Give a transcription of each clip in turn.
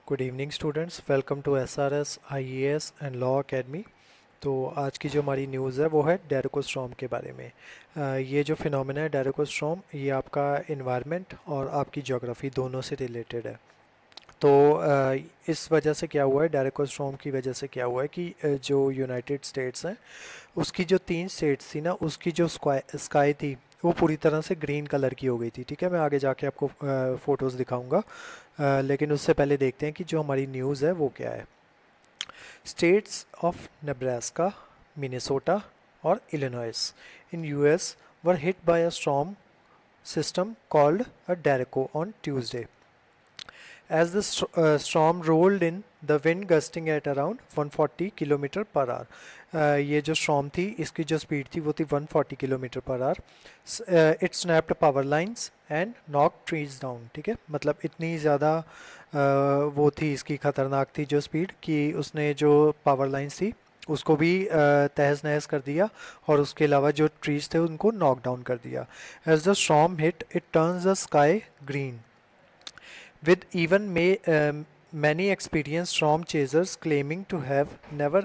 Good evening students, welcome to SRS IAS and law academy. तो आज की जो हमारी न्यूज़ है वो है डेरेको स्टॉर्म के बारे में। ये जो फिनोमेना है डेरेको स्टॉर्म, ये आपका इन्वायरमेंट और आपकी ज्योग्राफी दोनों से रिलेटेड है। तो इस वजह से क्या हुआ है, डेरेको स्टॉर्म की वजह से क्या हुआ है कि जो यूनाइटेड स्टेट्स हैं उसकी जो 3 स्टेट्स थी ना, उसकी जो स्काई थी वो पूरी तरह से ग्रीन कलर की हो गई थी। ठीक है, मैं आगे जाके आपको फ़ोटोज़ दिखाऊंगा। लेकिन उससे पहले देखते हैं कि जो हमारी न्यूज़ है वो क्या है। स्टेट्स ऑफ नेब्रास्का, मिनेसोटा और Illinois in US were hit by a storm system called a Derico on Tuesday. As the storm rolled in, the wind gusting at around 140 kilometre per our. ये जो storm थी इसकी जो speed थी वो थी 140 kilometre per our. It snapped power lines and knock trees down. ठीक है, मतलब इतनी ज़्यादा वो थी, इसकी ख़तरनाक थी जो स्पीड, कि उसने जो पावर लाइंस थी उसको भी तहस नहस कर दिया और उसके अलावा जो ट्रीज थे उनको नॉक डाउन कर दिया। As the storm hit it turns the sky green with even many experienced storm chasers claiming to have never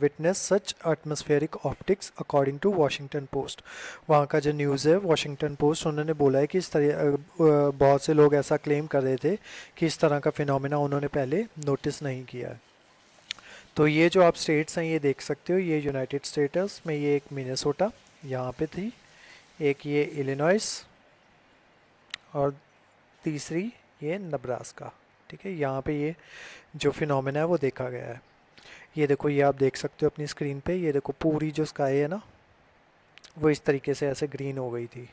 witnessed such atmospheric optics according to Washington Post। वहाँ का जो न्यूज़ है Washington post, उन्होंने बोला है कि इस तरह बहुत से लोग ऐसा क्लेम कर रहे थे कि इस तरह का फिनोमेना उन्होंने पहले नोटिस नहीं किया है। तो ये जो आप स्टेट्स हैं ये देख सकते हो, ये यूनाइटेड स्टेट्स में ये एक मिनेसोटा यहाँ पे थी, एक ये इलिनॉइस और तीसरी ये नब्रास्का। ठीक है, यहाँ पे ये जो फिनोमेना है वो देखा गया है। ये देखो, ये आप देख सकते हो अपनी स्क्रीन पे, ये देखो पूरी जो स्काई है ना वो इस तरीके से ऐसे ग्रीन हो गई थी।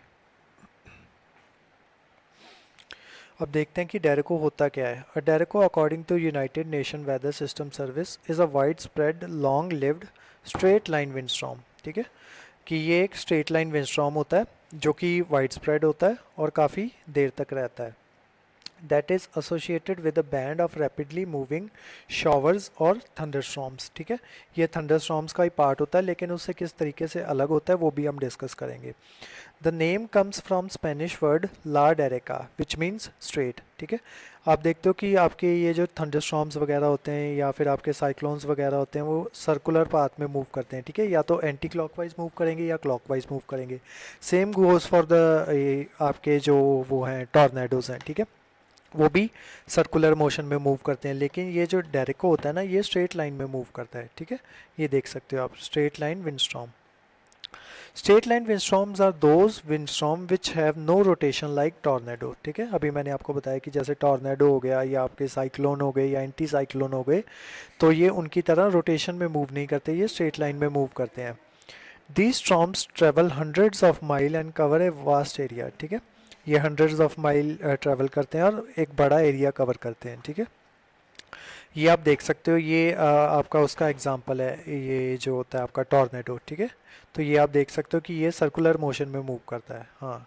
अब देखते हैं कि डेरेको होता क्या है। A derecho according to United Nation weather system service is a widespread long lived straight line windstorm. ठीक है, कि ये एक स्ट्रेट लाइन विंडस्टॉर्म होता है जो कि वाइड स्प्रेड होता है और काफ़ी देर तक रहता है। that is associated with a band of rapidly moving showers और thunderstorms। ठीक है, ये thunderstorms का ही पार्ट होता है, लेकिन उससे किस तरीके से अलग होता है वो भी हम डिस्कस करेंगे। The name comes from Spanish word la derecha which means straight. ठीक है, आप देखते हो कि आपके ये जो थंडरस्टॉर्म्स वगैरह होते हैं या फिर आपके साइक्लोन्स वगैरह होते हैं वो सर्कुलर पाथ में मूव करते हैं। ठीक है, या तो एंटी क्लॉकवाइज मूव करेंगे या क्लॉकवाइज मूव करेंगे। सेम गोज़ फॉर द आपके जो वो हैं टॉर्नेडोज हैं। ठीक है, वो भी सर्कुलर मोशन में मूव करते हैं, लेकिन ये जो डेरेको होता है ना ये स्ट्रेट लाइन में मूव करता है। ठीक है, ये देख सकते हो आप, straight line windstorm. Straight line windstorms are those windstorm which have no rotation like tornado. ठीक है, अभी मैंने आपको बताया कि जैसे टॉर्नेडो हो गया या आपके साइक्लोन हो गए या एंटी साइक्लोन हो गए, तो ये उनकी तरह रोटेशन में मूव नहीं करते, ये स्ट्रेट लाइन में मूव करते हैं। These storms travel hundreds of mile and cover a vast area। ठीक है, ये हंड्रेड्स ऑफ माइल ट्रेवल करते हैं और एक बड़ा एरिया कवर करते हैं। ठीक है, ये आप देख सकते हो, ये आपका उसका एग्जांपल है, ये जो होता है आपका टॉर्नेडो। ठीक है, तो ये आप देख सकते हो कि ये सर्कुलर मोशन में मूव करता है। हाँ,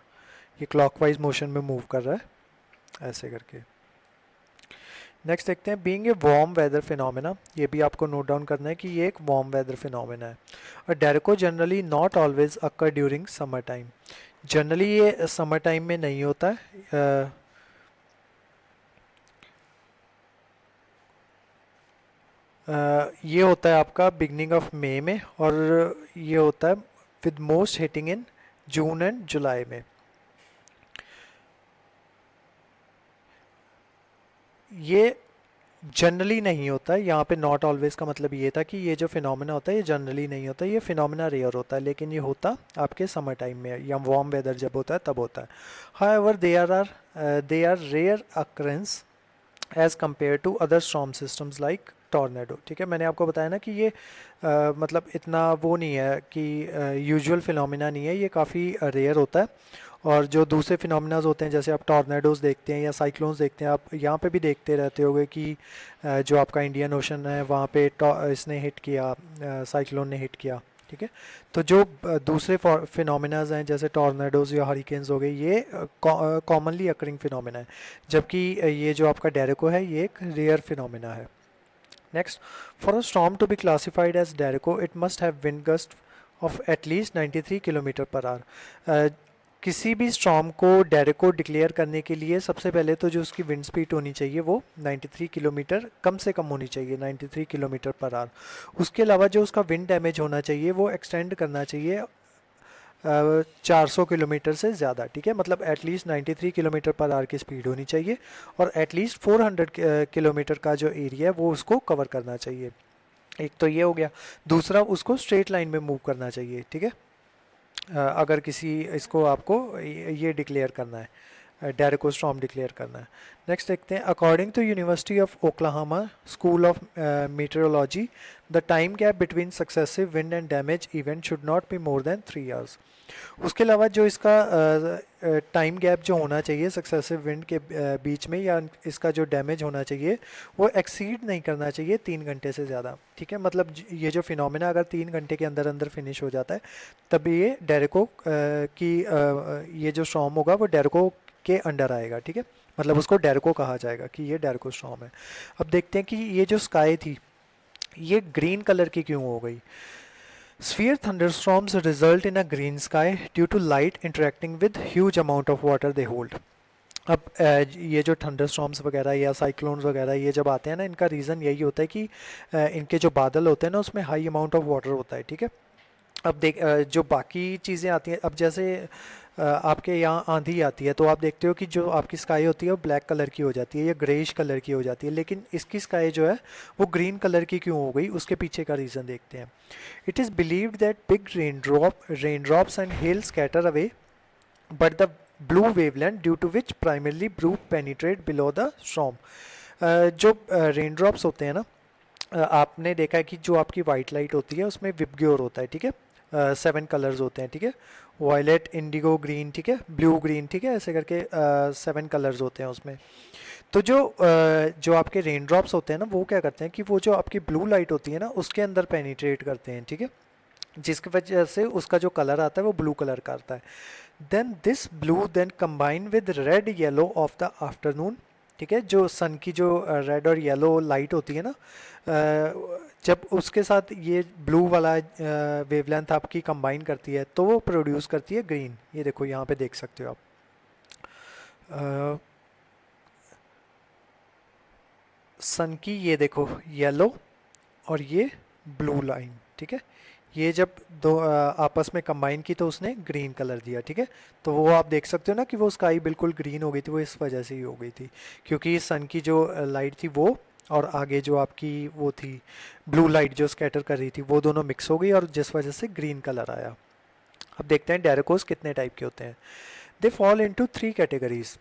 ये क्लॉकवाइज मोशन में मूव कर रहा है ऐसे करके। नेक्स्ट देखते हैं, being a warm weather phenomena. ये भी आपको नोट डाउन करना है कि ये एक वार्म वेदर फिनोमेना है। और derecho generally not always occur during summer time. Generally ये समर टाइम में नहीं होता है। ये होता है आपका बिगनिंग ऑफ मई में, और ये होता है with most hitting in June and July में। ये जनरली नहीं होता है, यहाँ पे नॉट ऑलवेज का मतलब ये था कि ये जो फिनोमेना होता है ये जनरली नहीं होता, ये फिनोमेना रेयर होता है, लेकिन ये होता आपके समर टाइम में या वार्म वेदर जब होता है तब होता है। However they are rare occurrence as compare to other storm systems like tornado. ठीक है, मैंने आपको बताया ना कि ये मतलब इतना वो नहीं है कि यूजुअल फिनोमेना नहीं है, ये काफ़ी रेयर होता है। और जो दूसरे फिनोमेनाज होते हैं जैसे आप टॉर्नेडोज देखते हैं या साइक्लोन्स देखते हैं, आप यहाँ पे भी देखते रहते होगे कि जो आपका इंडियन ओशन है वहाँ पे इसने हिट किया, साइक्लोन ने हिट किया। ठीक है, तो जो दूसरे फिनोमेनाज हैं जैसे टॉर्नेडोज या हरिकेन्स हो गए, ये कॉमनली अकरिंग फिनोमेना है, जबकि ये जो आपका डेरेको है ये एक रेयर फिनोमेना है। Next, for a storm to be classified as derecho it must have wind gust of at least 93 kilometre per hour. किसी भी स्टॉर्म को डेरेको डिक्लेयर करने के लिए सबसे पहले तो जो उसकी विंड स्पीड होनी चाहिए वो 93 किलोमीटर कम से कम होनी चाहिए, 93 किलोमीटर पर आवर। उसके अलावा जो उसका विंड डैमेज होना चाहिए वो एक्सटेंड करना चाहिए 400 किलोमीटर से ज़्यादा, ठीक है। मतलब एटलीस्ट 93 किलोमीटर पर आवर की स्पीड होनी चाहिए और एटलीस्ट 400 किलोमीटर का जो एरिया है वो उसको कवर करना चाहिए। एक तो ये हो गया। दूसरा, उसको स्ट्रेट लाइन में मूव करना चाहिए, ठीक है। अगर किसी इसको आपको ये डिक्लेयर करना है, डेरेको स्टॉर्म डिक्लेयर करना है। नेक्स्ट देखते हैं, according to university of Oklahoma school of meteorology the time gap between successive wind and damage event should not be more than 3 hours. उसके अलावा जो इसका टाइम गैप जो होना चाहिए सक्सेसिव विंड के बीच में, या इसका जो डैमेज होना चाहिए वो एक्सीड नहीं करना चाहिए 3 घंटे से ज़्यादा, ठीक है। मतलब ये जो फिनोमेना अगर 3 घंटे के अंदर अंदर फिनिश हो जाता है तब ये डेरेको की ये जो स्टॉर्म होगा वो डेरेको के अंडर आएगा, ठीक है। मतलब उसको डेरेको कहा जाएगा कि ये डेरेको स्टॉर्म है। अब देखते हैं कि ये जो स्काई थी ये ग्रीन कलर की क्यों हो गई। Sphere thunderstorms result in a green sky due to light interacting with huge amount of water they hold. अब ये जो थंडरस्टॉर्म्स वगैरह या साइक्लोन्स वगैरह ये जब आते हैं ना, इनका रीज़न यही होता है कि इनके जो बादल होते हैं ना उसमें हाई अमाउंट ऑफ वाटर होता है, ठीक है। अब देख जो बाकी चीज़ें आती हैं, अब जैसे आपके यहाँ आंधी आती है तो आप देखते हो कि जो आपकी स्काई होती है वो ब्लैक कलर की हो जाती है या ग्रेइश कलर की हो जाती है, लेकिन इसकी स्काई जो है वो ग्रीन कलर की क्यों हो गई, उसके पीछे का रीज़न देखते हैं। It is believed that big rain drops and hail scatter away but the blue wavelength due to which primarily blue penetrate below the storm. जो रेन ड्रॉप्स होते हैं ना, आपने देखा है कि जो आपकी वाइट लाइट होती है उसमें विबग्योर होता है, ठीक है। 7 कलर्स होते हैं, ठीक है। वायलेट, इंडिगो ग्रीन, ठीक है, ब्लू ग्रीन, ठीक है, ऐसे करके 7 कलर्स होते हैं उसमें। तो जो आपके रेन ड्रॉप्स होते हैं ना वो क्या करते हैं कि वो जो आपकी ब्लू लाइट होती है ना उसके अंदर पेनिट्रेट करते हैं, ठीक है, जिसकी वजह से उसका जो कलर आता है वो ब्लू कलर का आता है। Then this blue then combine with red yellow of the afternoon, ठीक है। जो सन की जो रेड और येलो लाइट होती है ना, जब उसके साथ ये ब्लू वाला वेवलेंथ आपकी कंबाइन करती है तो वो प्रोड्यूस करती है ग्रीन। ये देखो यहाँ पे देख सकते हो आप, सन की ये देखो येलो और ये ब्लू लाइन, ठीक है। ये जब दो आपस में कंबाइन की तो उसने ग्रीन कलर दिया, ठीक है। तो वो आप देख सकते हो ना कि वो स्काई बिल्कुल ग्रीन हो गई थी, वो इस वजह से ही हो गई थी क्योंकि सन की जो लाइट थी वो और आगे जो आपकी वो थी ब्लू लाइट जो स्कैटर कर रही थी वो दोनों मिक्स हो गई और जिस वजह से ग्रीन कलर आया। अब देखते हैं डेरेकोस कितने टाइप के होते हैं। They fall into 3 categories.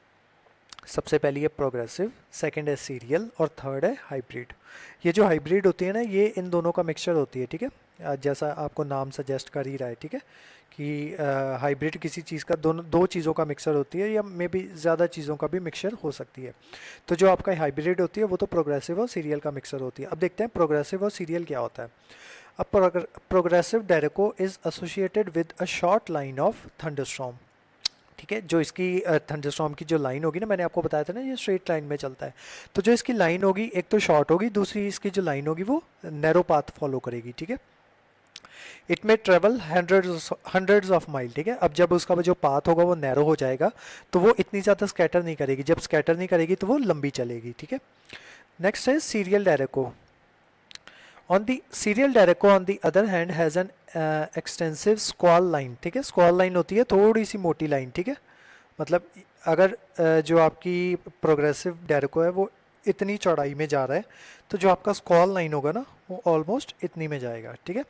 सबसे पहली है प्रोग्रेसिव, सेकंड है सीरियल और थर्ड है हाइब्रिड। ये जो हाइब्रिड होती है ना ये इन दोनों का मिक्सचर होती है, ठीक है। जैसा आपको नाम सजेस्ट कर ही रहा है, ठीक है, कि हाइब्रिड किसी चीज़ का दो चीज़ों का मिक्सचर होती है या मे बी ज़्यादा चीज़ों का भी मिक्सचर हो सकती है। तो जो आपका हाइब्रिड होती है वो तो प्रोग्रेसिव और सीरियल का मिक्सचर होती है। अब देखते हैं प्रोग्रेसिव और सीरियल क्या होता है। अब progressive derecho is associated with a short line of thunderstorm, ठीक है। जो इसकी थंडरस्टॉर्म की जो लाइन होगी ना, मैंने आपको बताया था ना ये स्ट्रेट लाइन में चलता है, तो जो इसकी लाइन होगी एक तो शॉर्ट होगी, दूसरी इसकी जो लाइन होगी वो नैरो पाथ फॉलो करेगी, ठीक है। इट में ट्रेवल हंड्रेड्स ऑफ माइल, ठीक है। अब जब उसका जो पाथ होगा वो नैरो हो जाएगा तो वो इतनी ज़्यादा स्कैटर नहीं करेगी, जब स्कैटर नहीं करेगी तो वो लंबी चलेगी, ठीक है। नेक्स्ट है serial derecho. On the serial derecho on the other hand has an extensive squall line, ठीक है। स्क्वॉल लाइन होती है थोड़ी सी मोटी लाइन, ठीक है। मतलब अगर जो आपकी प्रोग्रेसिव डेरेको है वो इतनी चौड़ाई में जा रहा है तो जो आपका स्क्वॉल लाइन होगा ना वो ऑलमोस्ट इतनी में जाएगा, ठीक है।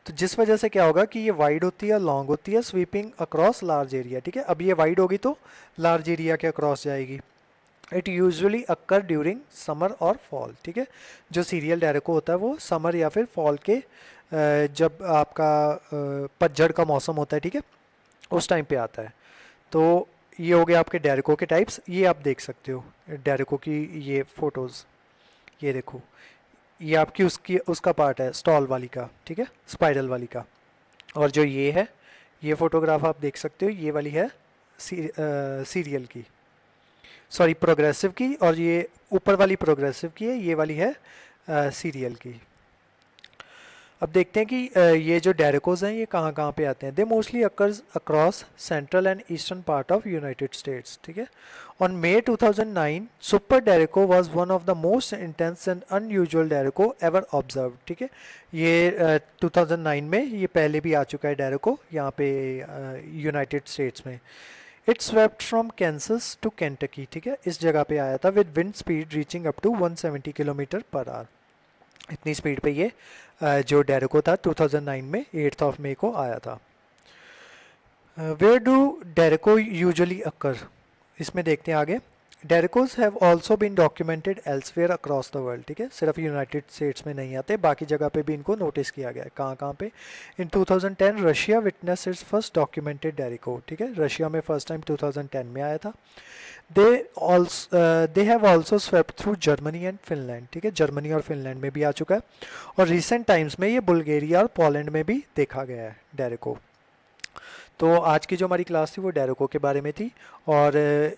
तो जिस वजह से क्या होगा कि ये वाइड होती है, लॉन्ग होती है, स्वीपिंग अक्रॉस लार्ज एरिया, ठीक है। अब ये वाइड होगी तो लार्ज एरिया के अक्रॉस जाएगी। It usually occur during summer और फॉल, ठीक है। जो सीरियल डेरेको होता है वो समर या फिर फॉल के जब आपका पतझड़ का मौसम होता है, ठीक है, उस टाइम पे आता है। तो ये हो गया आपके डेरेको के टाइप्स। ये आप देख सकते हो डेरेको की ये फोटोज़, ये देखो ये आपकी उसका पार्ट है स्टॉल वाली का, ठीक है, स्पाइरल वाली का। और जो ये है ये फोटोग्राफ आप देख सकते हो, ये वाली है सीरियल की, सॉरी प्रोग्रेसिव की, और ये ऊपर वाली प्रोग्रेसिव की है, ये वाली है सीरियल की। अब देखते हैं कि ये जो डेरिकोज हैं ये कहाँ कहाँ पे आते हैं। They mostly occurs across central and eastern part of United States, ठीक है। On May 2009 super derecho was one of the most intense and unusual derecho ever observe, ठीक है। ये 2009 में ये पहले भी आ चुका है डेरिको यहाँ पे यूनाइटेड स्टेट्स में। It swept from Kansas to Kentucky, ठीक है, इस जगह पे आया था with wind speed reaching up to 170 kilometre per hour. इतनी स्पीड पे ये जो डेरिको था 2009 में 8 ऑफ मई को आया था। Where do derecho usually occur, इसमें देखते हैं आगे। Derechos have also been documented elsewhere across the world, ठीक है, सिर्फ यूनाइटेड स्टेट्स में नहीं आते, बाकी जगह पे भी इनको नोटिस किया गया है। कहाँ कहाँ पे? In 2010 Russia witness its first documented derecho, ठीक है, रशिया में फर्स्ट टाइम 2010 में आया था। They have also swept through Germany and Finland, ठीक है, जर्मनी और फिनलैंड में भी आ चुका है, और रिसेंट टाइम्स में ये बुल्गारिया और पोलैंड में भी देखा गया है डेरिको। तो आज की जो हमारी क्लास थी वो डेरिको के बारे में थी, और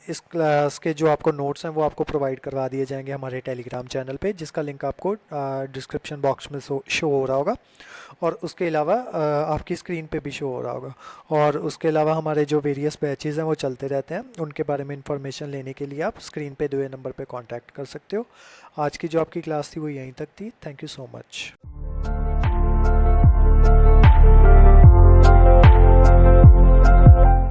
इस क्लास के जो आपको नोट्स हैं वो आपको प्रोवाइड करवा दिए जाएंगे हमारे टेलीग्राम चैनल पे, जिसका लिंक आपको डिस्क्रिप्शन बॉक्स में शो हो रहा होगा, और उसके अलावा आपकी स्क्रीन पे भी शो हो रहा होगा। और उसके अलावा हमारे जो वेरियस बैचेज़ हैं वो चलते रहते हैं, उनके बारे में इंफॉर्मेशन लेने के लिए आप स्क्रीन पे दिए नंबर पर कॉन्टैक्ट कर सकते हो। आज की जो आपकी क्लास थी वो यहीं तक थी। Thank you so much.